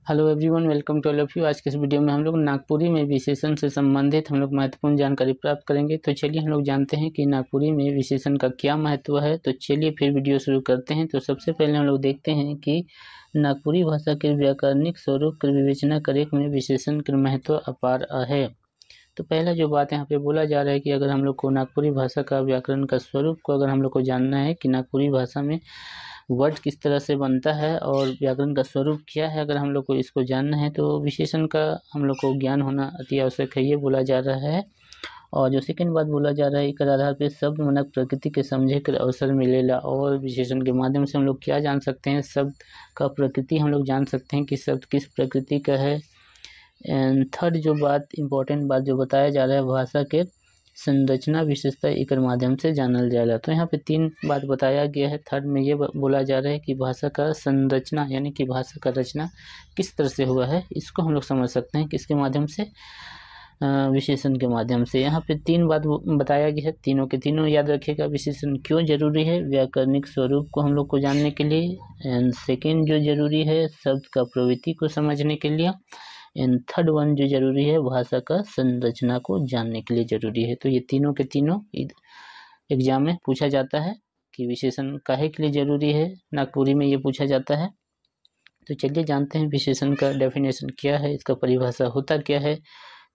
Hello everyone, welcome to all of you. आज के इस वीडियो में हम लोग नागपुरी में विशेषण से संबंधित हम लोग महत्वपूर्ण जानकारी प्राप्त करेंगे। तो चलिए हम लोग जानते हैं कि नागपुरी में विशेषण का क्या महत्व है। तो चलिए फिर वीडियो शुरू करते हैं। तो सबसे पहले हम लोग देखते हैं कि नागपुरी भाषा के व्याकरणिक स्वरूप की विवेचना करे में विशेषण का महत्व अपार है। तो पहला जो बात यहाँ पे बोला जा रहा है कि अगर हम लोग को नागपुरी भाषा का व्याकरण का स्वरूप को अगर हम लोग को जानना है कि नागपुरी भाषा में वर्ड किस तरह से बनता है और व्याकरण का स्वरूप क्या है, अगर हम लोग को इसको जानना है तो विशेषण का हम लोग को ज्ञान होना अति आवश्यक है, ये बोला जा रहा है। और जो सेकंड बात बोला जा रहा है, एक आधार पे शब्द मनक प्रकृति के समझे कर अवसर मिलेगा। और विशेषण के माध्यम से हम लोग क्या जान सकते हैं, शब्द का प्रकृति हम लोग जान सकते हैं कि शब्द किस प्रकृति का है। एंड थर्ड जो बात इम्पोर्टेंट बात जो बताया जा रहा है, भाषा के संरचना विशेषता एक माध्यम से जानल जाएगा। तो यहाँ पे तीन बात बताया गया है। थर्ड में ये बोला जा रहा है कि भाषा का संरचना यानी कि भाषा का रचना किस तरह से हुआ है, इसको हम लोग समझ सकते हैं किसके माध्यम से, विशेषण के माध्यम से। यहाँ पे तीन बात बताया गया है, तीनों के तीनों याद रखिएगा। विशेषण क्यों जरूरी है, व्याकरणिक स्वरूप को हम लोग को जानने के लिए। एंड सेकेंड जो जरूरी है, शब्द का प्रवृत्ति को समझने के लिए। एंड थर्ड वन जो जरूरी है, भाषा का संरचना को जानने के लिए जरूरी है। तो ये तीनों के तीनों एग्जाम में पूछा जाता है कि विशेषण काहे के लिए जरूरी है, नागपुरी में ये पूछा जाता है। तो चलिए जानते हैं विशेषण का डेफिनेशन क्या है, इसका परिभाषा होता क्या है।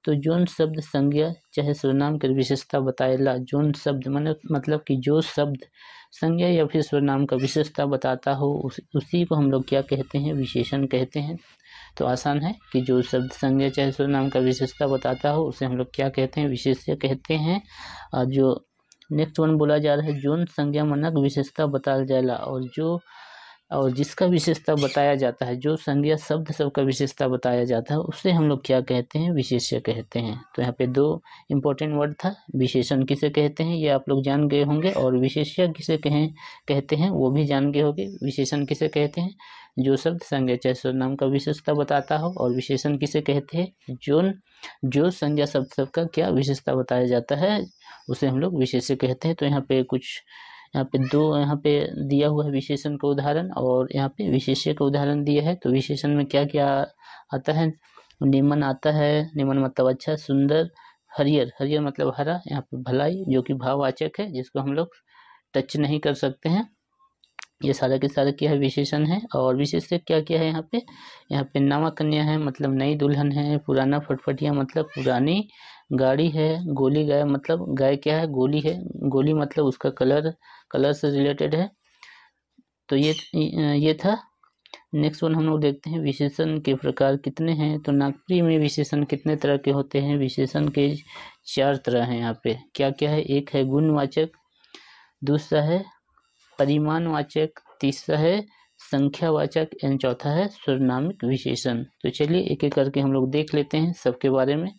तो जोन शब्द संज्ञा चाहे सर्वनाम की विशेषता बताएला, जोन शब्द मतलब कि जो शब्द संज्ञा या फिर सर्वनाम का विशेषता बताता हो उसी को हम लोग क्या कहते हैं, विशेषण कहते हैं। तो आसान है कि जो शब्द संज्ञा चाहे सर्वनाम का विशेषता बताता हो उसे हम लोग क्या कहते हैं, विशेष्य कहते हैं। और जो नेक्स्ट वन बोला जा रहा है, जोन संज्ञा मनक विशेषता बताया जाएगा, और जिसका विशेषता बताया जाता है, जो संज्ञा शब्द सबका विशेषता बताया जाता है उसे हम लोग क्या कहते हैं, विशेष्य कहते हैं। तो यहाँ पे दो इंपॉर्टेंट वर्ड था, विशेषण किसे कहते हैं ये आप लोग जान गए होंगे, और विशेष्य किसे कहते हैं वो भी जान गए होंगे। विशेषण किसे कहते हैं, जो शब्द संज्ञा चाहे सर्वनाम का विशेषता बताता हो, और विशेषण किसे कहते हैं, जो संज्ञा शब्द सबका क्या विशेषता बताया जाता है उसे हम लोग विशेष्य कहते हैं। तो यहाँ पे दो यहाँ पे दिया हुआ है विशेषण का उदाहरण, और यहाँ पे विशेष्य का उदाहरण दिया है। तो विशेषण में क्या क्या आता है, निमन आता है, निमन मतलब अच्छा, सुंदर, हरियर, हरियर मतलब हरा, यहाँ पे भलाई जो कि भाववाचक है जिसको हम लोग टच नहीं कर सकते हैं। ये सारा के सारा क्या है, विशेषण है। और विशेष्य क्या क्या है, यहाँ पे नवा कन्या है मतलब नई दुल्हन है, पुराना फटफटिया मतलब पुरानी गाड़ी है, गोली गाय मतलब गाय क्या है, गोली है, गोली मतलब उसका कलर से रिलेटेड है। तो ये था। नेक्स्ट वन हम लोग देखते हैं, विशेषण के प्रकार कितने हैं। तो नागपुरी में विशेषण कितने तरह के होते हैं, विशेषण के 4 तरह हैं। यहाँ पे क्या क्या है, एक है गुणवाचक, दूसरा है परिमाणवाचक, तीसरा है संख्यावाचक, एंड चौथा है सर्वनामिक विशेषण। तो चलिए एक एक करके हम लोग देख लेते हैं सबके बारे में।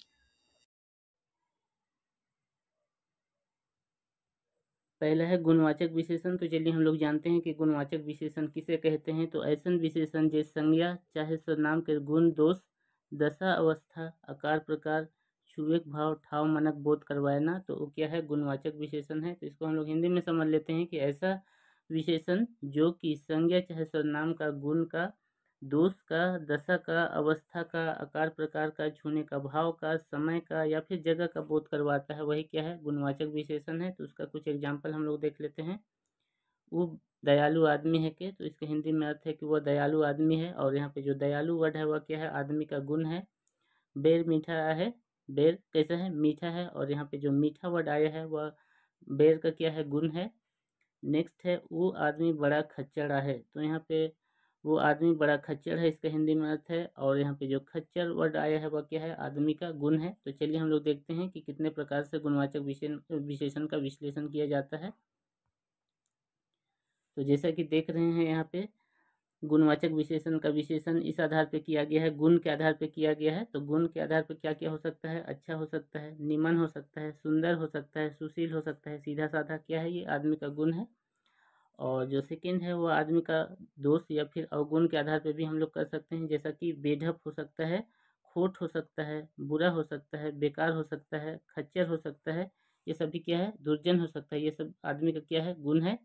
पहला है गुणवाचक विशेषण। तो चलिए हम लोग जानते हैं कि गुणवाचक विशेषण किसे कहते हैं। तो ऐसा विशेषण जो संज्ञा चाहे सर्वनाम के गुण, दोष, दशा, अवस्था, आकार, प्रकार, छुएक, भाव, ठाव, मनक बोध करवाना, तो वो क्या है, गुणवाचक विशेषण है। तो इसको हम लोग हिंदी में समझ लेते हैं कि ऐसा विशेषण जो कि संज्ञा चाहे सर्वनाम का, गुण का, दोष का, दशा का, अवस्था का, आकार प्रकार का, छूने का, भाव का, समय का या फिर जगह का बोध करवाता है, वही क्या है, गुणवाचक विशेषण है। तो उसका कुछ एग्जाम्पल हम लोग देख लेते हैं। वो दयालु आदमी है के, तो इसका हिंदी में अर्थ है कि वह दयालु आदमी है। और यहाँ पे जो दयालु वर्ड है वह क्या है, आदमी का गुण है। बेर मीठा है, बेर कैसा है, मीठा है। और यहाँ पे जो मीठा वर्ड आया है वह बेर का क्या है, गुण है। नेक्स्ट है, वो आदमी बड़ा खच्चड़ा है। तो यहाँ पे वो आदमी बड़ा खच्चर है, इसका हिंदी में अर्थ है। और यहाँ पे जो खच्चर वर्ड आया है वह क्या है, आदमी का गुण है। तो चलिए हम लोग देखते हैं कि कितने प्रकार से गुणवाचक विशेषण का विश्लेषण किया जाता है। तो जैसा कि देख रहे हैं यहाँ पे गुणवाचक विशेषण का विशेषण इस आधार पे किया गया है, गुण के आधार पे किया गया है। तो गुण के आधार पे क्या क्या हो सकता है, अच्छा हो सकता है, निमन हो सकता है, सुंदर हो सकता है, सुशील हो सकता है, सीधा साधा क्या है, ये आदमी का गुण है। और जो सेकंड है वो आदमी का दोष या फिर अवगुण के आधार पे भी हम लोग कर सकते हैं, जैसा कि बेढप हो सकता है, खोट हो सकता है, बुरा हो सकता है, बेकार हो सकता है, खच्चर हो सकता है, ये सभी क्या है, दुर्जन हो सकता है, ये सब आदमी का क्या है, गुण है।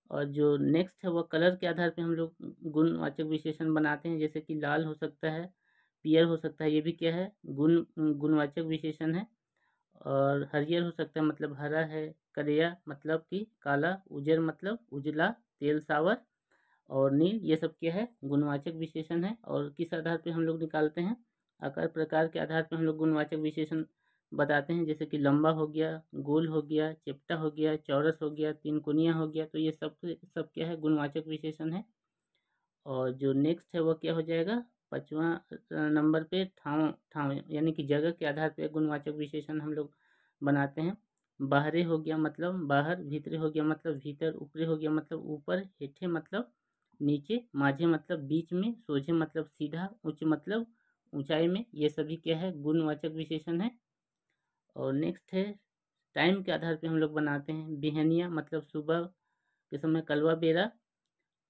और जो नेक्स्ट है वो कलर के आधार पे हम लोग गुणवाचक विशेषण बनाते हैं, जैसे कि लाल हो सकता है, पियर हो सकता है, ये भी क्या है गुणवाचक विशेषण है। और हरियर हो सकता है मतलब हरा है, करिया मतलब कि काला, उजर मतलब उजला, तेल सावर और नील, ये सब क्या है गुणवाचक विशेषण है। और किस आधार पे हम लोग निकालते हैं, आकार प्रकार के आधार पे हम लोग गुणवाचक विशेषण बताते हैं, जैसे कि लंबा हो गया, गोल हो गया, चपटा हो गया, चौरस हो गया, तीन कोनिया हो गया, तो ये सब क्या है गुणवाचक विशेषण है। और जो नेक्स्ट है वो क्या हो जाएगा, 5वां नंबर पे ठाव ठाव यानी कि जगह के आधार पे गुणवाचक विशेषण हम लोग बनाते हैं। बाहरे हो गया मतलब बाहर, भीतरे हो गया मतलब भीतर, ऊपरे हो गया मतलब ऊपर, हेठे मतलब नीचे, माझे मतलब बीच में, सोझे मतलब सीधा, उच्च मतलब ऊंचाई में, ये सभी क्या है गुणवाचक विशेषण है। और नेक्स्ट है टाइम के आधार पे हम लोग बनाते हैं। बिहनिया मतलब सुबह के समय, कलवा बेरा।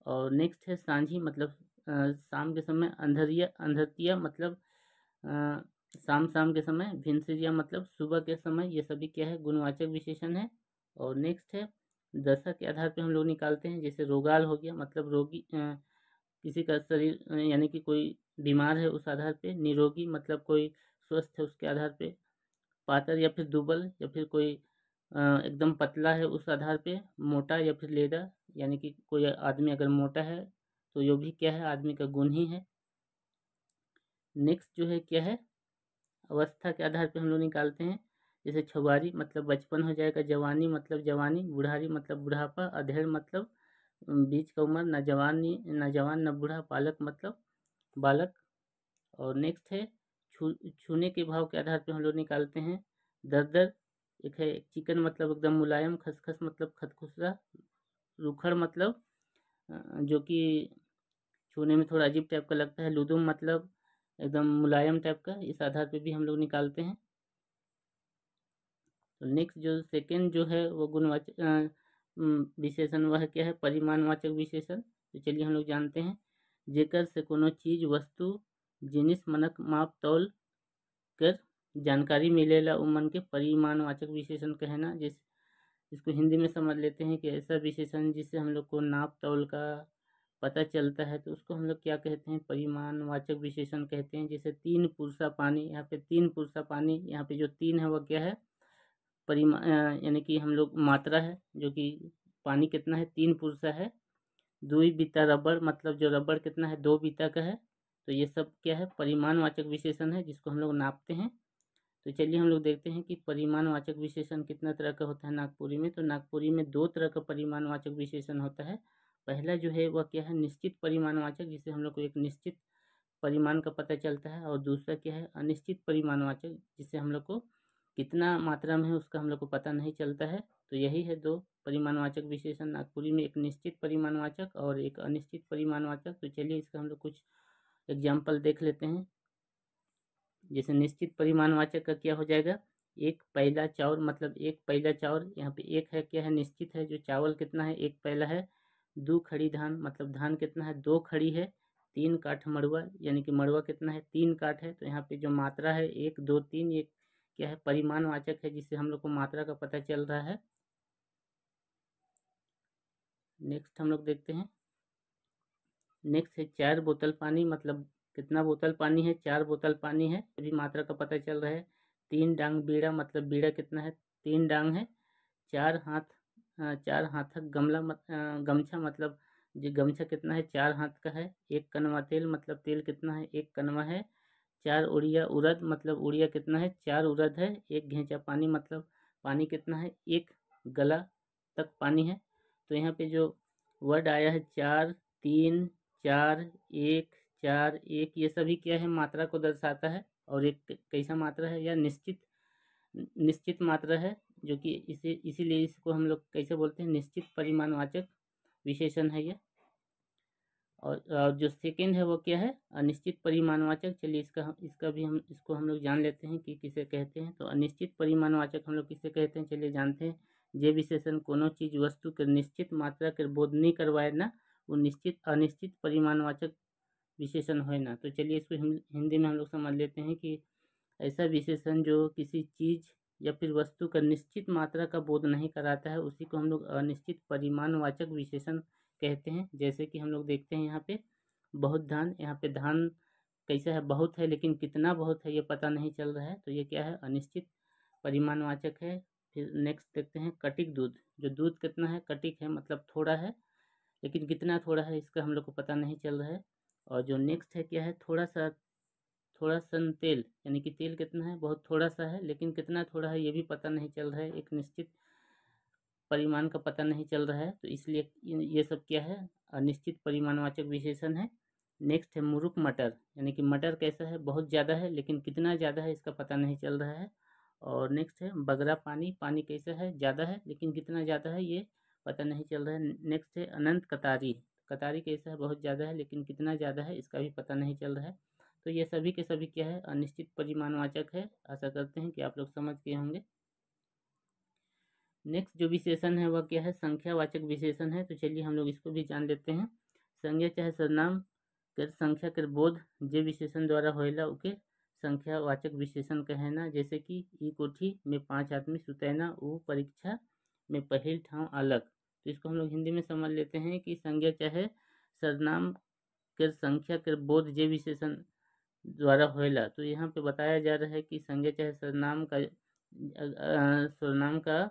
और नेक्स्ट है सांझी मतलब शाम के समय, अंधरिया अंधतिया मतलब शाम शाम के समय, भिनसरिया मतलब सुबह के समय, ये सभी क्या है गुणवाचक विशेषण है। और नेक्स्ट है दशा के आधार पे हम लोग निकालते हैं, जैसे रोगाल हो गया मतलब रोगी, किसी का शरीर यानी कि कोई बीमार है उस आधार पे, निरोगी मतलब कोई स्वस्थ है उसके आधार पे, पातर या फिर दुबल या फिर कोई एकदम पतला है उस आधार पे, मोटा या फिर लेदा यानी कि कोई आदमी अगर मोटा है तो ये भी क्या है आदमी का गुण ही है। नेक्स्ट जो है क्या है अवस्था के आधार पे हम लोग निकालते हैं, जैसे छुआरी मतलब बचपन हो जाएगा, जवानी मतलब जवानी, बुढ़ारी मतलब बुढ़ापा, अधेड़ मतलब बीच का उम्र, न जवानी न जवान न बूढ़ा, बालक मतलब बालक। और नेक्स्ट है छूने के भाव के आधार पे हम लोग निकालते हैं, दरदर, एक है चिकन मतलब एकदम मुलायम, खसखस मतलब खतखुसरा, रूखड़ मतलब जो कि छूने में थोड़ा अजीब टाइप का लगता है, लुदुम मतलब एकदम मुलायम टाइप का, इस आधार पे भी हम लोग निकालते हैं। तो नेक्स्ट जो सेकंड जो है वो गुणवाचक विशेषण वह क्या है परिमाणवाचक विशेषण। तो चलिए हम लोग जानते हैं, जेकर से कोनो चीज वस्तु जिनिस मनक माप तौल कर जानकारी मिलेला उमन के परिमाणवाचक विशेषण कहना। इसको हिंदी में समझ लेते हैं कि ऐसा विशेषण जिससे हम लोग को नाप तौल का पता चलता है तो उसको हम लोग क्या कहते हैं परिमाणवाचक विशेषण कहते हैं। जैसे तीन पुरुषा पानी, यहाँ पे तीन पुरुषा पानी, यहाँ पे जो तीन है वह क्या है यानी कि हम लोग मात्रा है, जो कि पानी कितना है तीन पुरुषा है। दुई बीता रबड़ मतलब जो रबड़ कितना है दो बीता का है। तो ये सब क्या है परिमाणवाचक विशेषण है जिसको हम लोग नापते हैं। तो चलिए हम लोग देखते हैं कि परिमाणवाचक विशेषण कितना तरह का होता है नागपुरी में। तो नागपुरी में दो तरह का परिमाणवाचक विशेषण होता है। पहला जो है वह क्या है निश्चित परिमाणवाचक, जिससे हम लोग को एक निश्चित परिमाण का पता चलता है। और दूसरा क्या है अनिश्चित परिमाणवाचक, जिससे हम लोग को कितना मात्रा में है उसका हम लोग को पता नहीं चलता है। तो यही है दो परिमाणवाचक विशेषण नागपुरी में, एक निश्चित परिमाणवाचक और एक अनिश्चित परिमाणवाचक। तो चलिए इसका हम लोग कुछ एग्जाम्पल देख लेते हैं। जैसे निश्चित परिमाणवाचक का क्या हो जाएगा, एक पैला चावल मतलब एक पैला चावल, यहाँ पे एक है क्या है निश्चित है जो चावल कितना है एक पैला है। दो खड़ी धान मतलब धान कितना है दो खड़ी है। तीन काठ मड़ुआ यानी कि मड़ुआ कितना है तीन काठ है। तो यहाँ पे जो मात्रा है एक दो तीन, ये क्या है परिमाणवाचक है जिससे हम लोग को मात्रा का पता चल रहा है। नेक्स्ट हम लोग देखते हैं, नेक्स्ट है चार बोतल पानी मतलब कितना बोतल पानी है चार बोतल पानी है, अभी मात्रा का पता चल रहा है। तीन डांग बीड़ा मतलब बीड़ा कितना है तीन डांग है। चार हाथ चार हाथक गमछा मतलब जो गमछा कितना है चार हाथ का है। एक कनवा तेल मतलब तेल कितना है एक कनवा है। चार उड़िया उड़द मतलब उड़िया कितना है चार उड़द है। एक घेंचा पानी मतलब पानी कितना है एक गला तक पानी है। तो यहाँ पे जो वर्ड आया है चार तीन चार एक ये सभी क्या है मात्रा को दर्शाता है। और एक कैसा मात्रा है या निश्चित निश्चित मात्रा है, जो कि इसीलिए इसको हम लोग कैसे बोलते हैं निश्चित परिमाणवाचक विशेषण है ये। और जो सेकंड है वो क्या है अनिश्चित परिमाणवाचक। चलिए इसका भी हम इसको हम लोग जान लेते हैं कि किसे कहते हैं। तो अनिश्चित परिमाणवाचक हम लोग किसे कहते हैं चलिए जानते हैं। जे विशेषण कोनो चीज वस्तु के निश्चित मात्रा के बोध नहीं करवाए ना वो निश्चित अनिश्चित परिमाणवाचक विशेषण है ना। तो चलिए इसको हिंदी में हम लोग समझ लेते हैं कि ऐसा विशेषण जो किसी चीज या फिर वस्तु का निश्चित मात्रा का बोध नहीं कराता है, उसी को हम लोग अनिश्चित परिमाणवाचक विशेषण कहते हैं। जैसे कि हम लोग देखते हैं यहाँ पे बहुत धान, यहाँ पे धान कैसा है, बहुत है, लेकिन कितना बहुत है ये पता नहीं चल रहा है, तो ये क्या है, अनिश्चित परिमाणवाचक है। फिर नेक्स्ट देखते हैं कटिक दूध, जो दूध कितना है, कटिक है मतलब थोड़ा है, लेकिन कितना थोड़ा है इसका हम लोग को पता नहीं चल रहा है। और जो नेक्स्ट है क्या है, थोड़ा सन तेल, यानी कि तेल कितना है, बहुत थोड़ा सा है, लेकिन कितना थोड़ा है ये भी पता नहीं चल रहा है, एक निश्चित परिमाण का पता नहीं चल रहा है, तो इसलिए ये सब क्या है, अनिश्चित परिमाणवाचक विशेषण है। नेक्स्ट है मुरुक मटर, यानी कि मटर कैसा है, बहुत ज़्यादा है, लेकिन कितना ज़्यादा है इसका पता नहीं चल रहा है। और नेक्स्ट है बगरा पानी, पानी कैसा है, ज़्यादा है, लेकिन कितना ज़्यादा है ये पता नहीं चल रहा है। नेक्स्ट है अनंत कतारी, कतारी कैसा है, बहुत ज़्यादा है, लेकिन कितना ज़्यादा है इसका भी पता नहीं चल रहा है। तो ये सभी के सभी क्या है, अनिश्चित परिमाणवाचक है। आशा करते हैं कि आप लोग समझ गए होंगे। नेक्स्ट जो विशेषण है वह क्या है, संख्यावाचक विशेषण है। तो चलिए हम लोग इसको भी जान लेते हैं। संज्ञा चाहे सर्वनाम कर संख्या कर बोध जे विशेषण द्वारा होएला उके संख्यावाचक विशेषण कहना। जैसे कि ई कोठी में 5 आदमी सुतैना, ऊ परीक्षा में पहिल ठाव अलग। तो इसको हम लोग हिंदी में समझ लेते हैं कि संज्ञा चाहे सर्वनाम कर संख्या कर बोध जे विशेषण द्वारा होएला। तो यहाँ पे बताया जा रहा है कि संज्ञा चाहे सर्वनाम का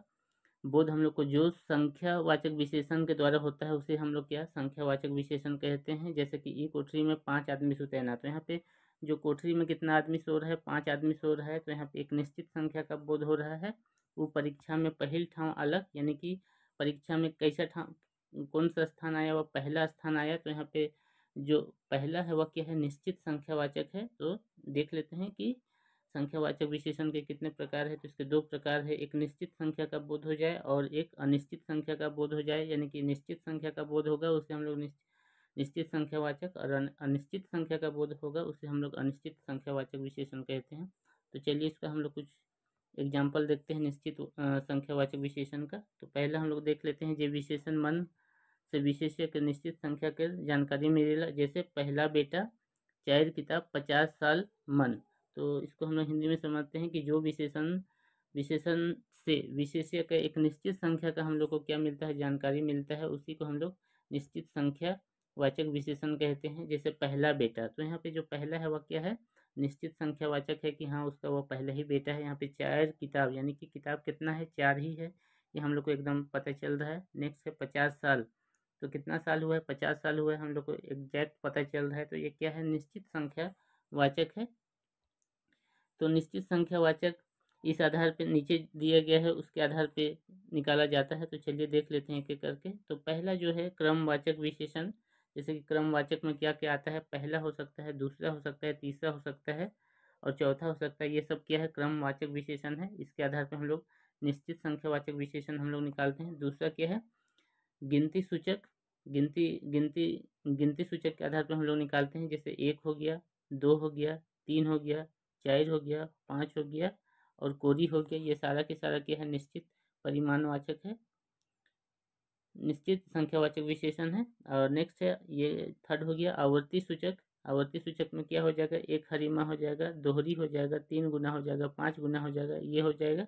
बोध हम लोग को जो संख्यावाचक विशेषण के द्वारा होता है उसे हम लोग क्या संख्यावाचक विशेषण कहते हैं। जैसे कि ई कोठरी में 5 आदमी सोते हैं ना, तो यहाँ पे जो कोठरी में कितना आदमी सो रहा है, 5 आदमी सो रहा है, तो यहाँ पे एक निश्चित संख्या का बोध हो रहा है। वो परीक्षा में पहिल ठाव अलग, यानी कि परीक्षा में कैसा ठाव, कौन सा स्थान आया, वह पहला स्थान आया। तो यहाँ पे जो पहला है वह क्या है, निश्चित संख्यावाचक है। तो देख लेते हैं कि संख्यावाचक विशेषण के कितने प्रकार है। तो इसके 2 प्रकार है, एक निश्चित संख्या का बोध हो जाए और एक अनिश्चित संख्या का बोध हो जाए। यानी कि निश्चित संख्या का बोध होगा उसे हम लोग निश्चित संख्यावाचक, और अनिश्चित संख्या का बोध होगा उसे हम लोग अनिश्चित संख्यावाचक विशेषण कहते हैं। तो चलिए इसका हम लोग कुछ एग्जाम्पल देखते हैं निश्चित संख्यावाचक विशेषण का। तो पहला हम लोग देख लेते हैं, जो विशेषण मन से विशेष्य के निश्चित संख्या के जानकारी मिलेला। जैसे पहला बेटा, चार किताब, 50 साल मन। तो इसको हम लोग हिंदी में समझते हैं कि जो विशेषण से विशेष्य का एक निश्चित संख्या का हम लोग को क्या मिलता है, जानकारी मिलता है, उसी को हम लोग निश्चित संख्या वाचक विशेषण कहते हैं। जैसे पहला बेटा, तो यहाँ पे जो पहला है वह क्या है, निश्चित संख्यावाचक है कि हाँ उसका वो पहला ही बेटा है। यहाँ पे 4 किताब, यानी कि किताब कितना है, 4 ही है, ये हम लोग को एकदम पता चल रहा है। नेक्स्ट है 50 साल, तो कितना साल हुआ है, 50 साल हुआ है, हम लोग को एग्जैक्ट पता चल रहा है। तो ये क्या है, निश्चित संख्या वाचक है। तो निश्चित संख्यावाचक इस आधार पे नीचे दिया गया है उसके आधार पे निकाला जाता है। तो चलिए देख लेते हैं एक एक करके। तो पहला जो है क्रमवाचक विशेषण, जैसे कि क्रमवाचक में क्या क्या आता है, पहला हो सकता है, दूसरा हो सकता है, तीसरा हो सकता है और चौथा हो सकता है। ये सब क्या है, क्रमवाचक विशेषण है। इसके आधार पर हम लोग निश्चित संख्यावाचक विशेषण हम लोग निकालते हैं। दूसरा क्या है, गिनती सूचक, गिनती सूचक के आधार पर हम लोग निकालते हैं। जैसे 1 हो गया, 2 हो गया, 3 हो गया, 4 हो गया, 5 हो गया और कोरी हो गया। ये सारा के सारा क्या है, निश्चित परिमाणवाचक है, निश्चित संख्यावाचक विशेषण है। और नेक्स्ट है, ये थर्ड हो गया आवर्ती सूचक। आवर्ती सूचक में क्या हो जाएगा, 1 हरीमा हो जाएगा, दोहरी हो जाएगा, 3 गुना हो जाएगा, 5 गुना हो जाएगा, ये हो जाएगा।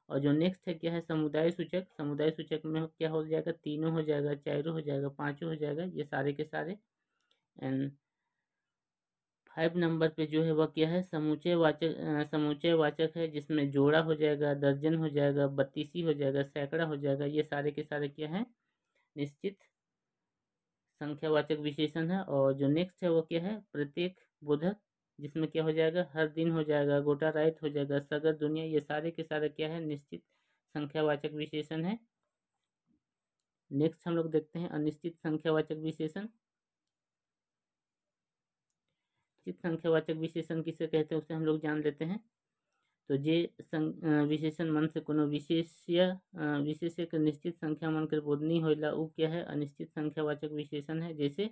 और जो नेक्स्ट है क्या है, समुदाय सूचक। समुदाय सूचक में क्या हो जाएगा, 3 हो जाएगा, 4 हो जाएगा, 5 हो जाएगा, ये सारे के सारे। एंड 5 नंबर पे जो है वह क्या है, समुच्चय वाचक है, जिसमें जोड़ा हो जाएगा, दर्जन हो जाएगा, बत्तीसी हो जाएगा, सैकड़ा हो जाएगा। ये सारे के सारे क्या है, निश्चित संख्यावाचक विशेषण है। और जो नेक्स्ट है वो क्या है, प्रत्येक बोधक, जिसमें क्या हो जाएगा, हर दिन हो जाएगा, गोटा रात हो जाएगा, सगर दुनिया। ये सारे के सारे क्या है, निश्चित संख्यावाचक विशेषण है। नेक्स्ट हम लोग देखते हैं अनिश्चित संख्यावाचक विशेषण। निश्चित संख्यावाचक विशेषण किसे कहते हैं उसे हम लोग जान लेते हैं। तो जे विशेषण मन से कोनो विशेष्य के निश्चित संख्या मन के बोधनी होइला, वो क्या है, अनिश्चित संख्यावाचक विशेषण है। जैसे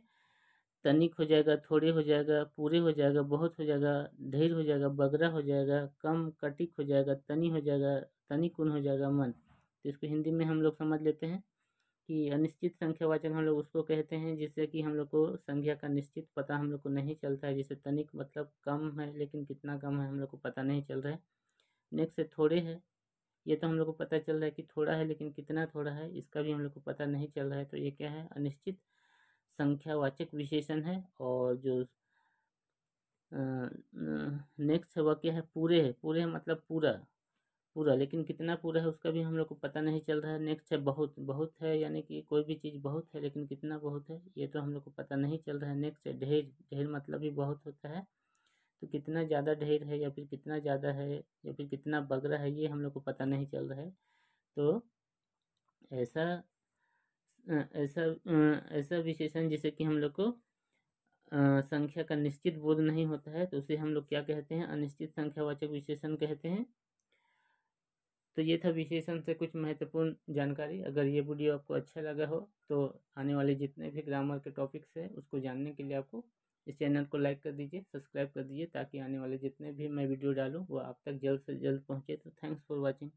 तनिक हो जाएगा, थोड़े हो जाएगा, पूरे हो जाएगा, बहुत हो जाएगा, ढेर हो जाएगा, बगरा हो जाएगा, कम कटिक हो जाएगा, तनी हो जाएगा, तनिकुन हो जाएगा, मन। तो इसको हिंदी में हम लोग समझ लेते हैं कि अनिश्चित संख्यावाचक हम लोग उसको कहते हैं जिससे कि हम लोग को संख्या का निश्चित पता हम लोग को नहीं चलता है। जैसे तनिक मतलब कम है, लेकिन कितना कम है हम लोग को पता नहीं चल रहा है। नेक्स्ट है थोड़े है, ये तो हम लोग को पता चल रहा है कि थोड़ा है, लेकिन कितना थोड़ा है इसका भी हम लोग को पता नहीं चल रहा है। तो ये क्या है, अनिश्चित संख्यावाचक विशेषण है। और जो नेक्स्ट है वह क्या है, पूरे है। पूरे है मतलब पूरा पूरा, लेकिन कितना पूरा है उसका भी हम लोग को पता नहीं चल रहा है। नेक्स्ट है बहुत, बहुत है यानी कि कोई भी चीज़ बहुत है, लेकिन कितना बहुत है ये तो हम लोग को पता नहीं चल रहा है। नेक्स्ट है ढेर, ढेर मतलब भी बहुत होता है, तो कितना ज़्यादा ढेर है या फिर कितना ज़्यादा है या फिर कितना बगरा है ये हम लोग को पता नहीं चल रहा है। तो ऐसा ऐसा ऐसा विशेषण जिसे कि हम लोग को संख्या का निश्चित बोध नहीं होता है, तो उसे हम लोग क्या कहते हैं, अनिश्चित संख्यावाचक विशेषण कहते हैं। तो ये था विशेषण से कुछ महत्वपूर्ण जानकारी। अगर ये वीडियो आपको अच्छा लगा हो तो आने वाले जितने भी ग्रामर के टॉपिक्स हैं उसको जानने के लिए आपको इस चैनल को लाइक कर दीजिए, सब्सक्राइब कर दीजिए, ताकि आने वाले जितने भी मैं वीडियो डालूँ वो आप तक जल्द से जल्द पहुँचे। तो थैंक्स फॉर वॉचिंग।